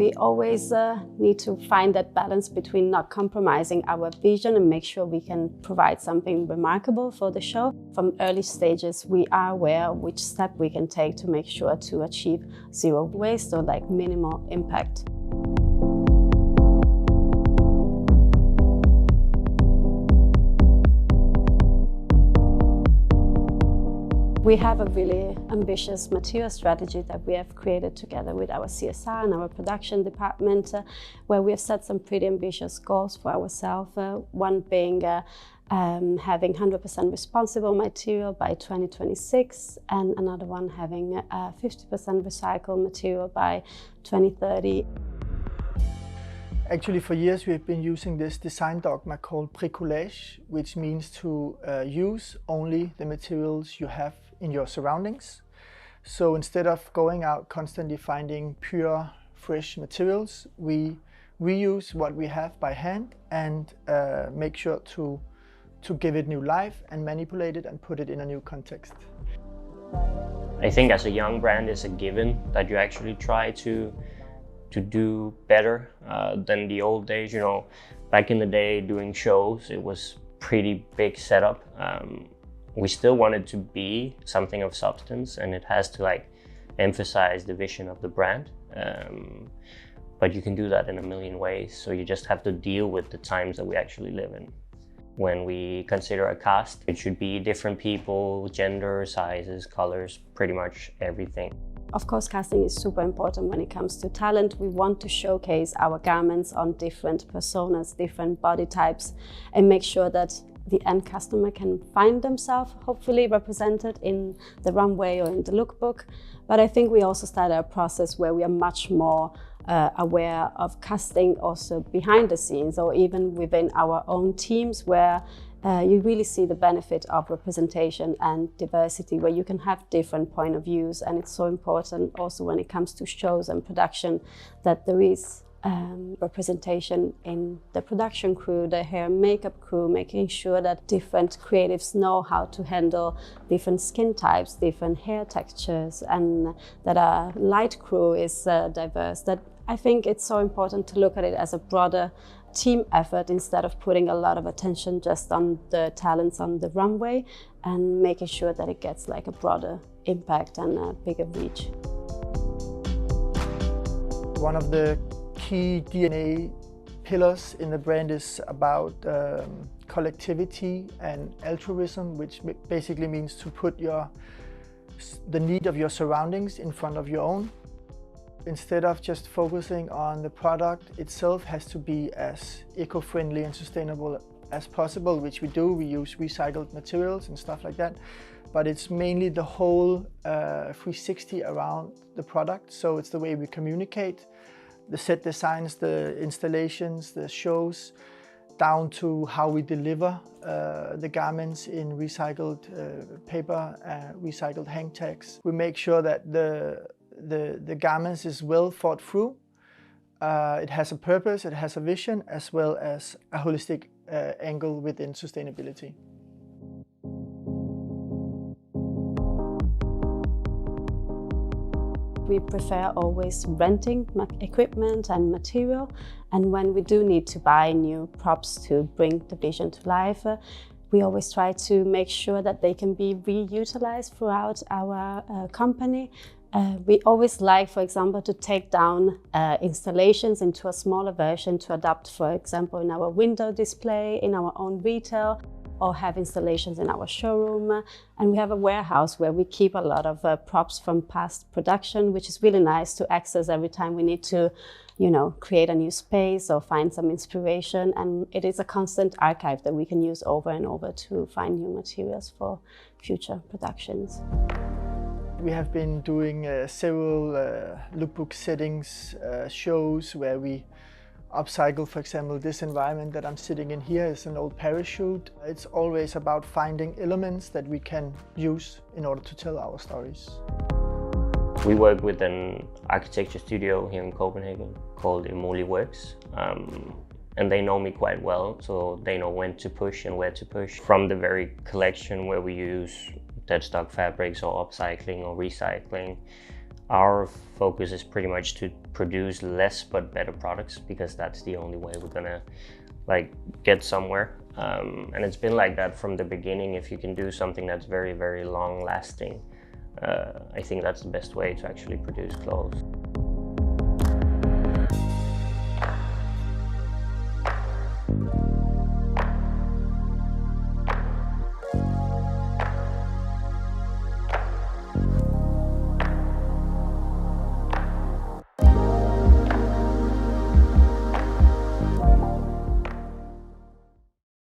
We always need to find that balance between not compromising our vision and make sure we can provide something remarkable for the show. From early stages, we are aware of which step we can take to make sure to achieve zero waste or like minimal impact. We have a really ambitious material strategy that we have created together with our CSR and our production department, where we have set some pretty ambitious goals for ourselves. One being having 100% responsible material by 2026, and another one having 50% recycled material by 2030. Actually, for years we've been using this design dogma called bricolage, which means to use only the materials you have in your surroundings. So instead of going out constantly finding pure, fresh materials, we reuse what we have by hand and make sure to give it new life and manipulate it and put it in a new context. I think as a young brand, it's a given that you actually try to do better than the old days. You know, back in the day doing shows, it was pretty big setup. We still wanted to be something of substance, and it has to like emphasize the vision of the brand. But you can do that in a million ways. So you just have to deal with the times that we actually live in. When we consider a cast, it should be different people, gender, sizes, colors, pretty much everything. Of course, casting is super important when it comes to talent. We want to showcase our garments on different personas, different body types, and make sure that the end customer can find themselves hopefully represented in the runway or in the lookbook. But I think we also started a process where we are much more aware of casting also behind the scenes, or even within our own teams, where you really see the benefit of representation and diversity, where you can have different point of views. And it's so important also when it comes to shows and production that there is representation in the production crew, the hair and makeup crew, making sure that different creatives know how to handle different skin types, different hair textures, and that our light crew is diverse. That I think it's so important to look at it as a broader team effort instead of putting a lot of attention just on the talents on the runway, and making sure that it gets like a broader impact and a bigger reach. One of the key DNA pillars in the brand is about collectivity and altruism, which basically means to put the need of your surroundings in front of your own. Instead of just focusing on the product itself, has to be as eco-friendly and sustainable as possible, which we do. We use recycled materials and stuff like that. But it's mainly the whole 360 around the product. So it's the way we communicate, the set designs, the installations, the shows, down to how we deliver the garments in recycled paper, recycled hang tags. We make sure that the garments is well thought through. It has a purpose, it has a vision, as well as a holistic angle within sustainability. We prefer always renting equipment and material, and when we do need to buy new props to bring the vision to life, we always try to make sure that they can be reutilized throughout our company. We always like, for example, to take down installations into a smaller version to adapt, for example, in our window display, in our own retail, or have installations in our showroom. And we have a warehouse where we keep a lot of props from past production, which is really nice to access every time we need to, you know, create a new space or find some inspiration. And it is a constant archive that we can use over and over to find new materials for future productions. We have been doing several lookbook settings, shows where we upcycle. For example, this environment that I'm sitting in here is an old parachute. It's always about finding elements that we can use in order to tell our stories. We work with an architecture studio here in Copenhagen called Emoli Works. And they know me quite well, so they know when to push and where to push. From the very collection where we use dead stock fabrics or upcycling or recycling, Our focus is pretty much to produce less but better products, because that's the only way we're gonna like get somewhere. And it's been like that from the beginning. If you can do something that's very, very long lasting, I think that's the best way to actually produce clothes.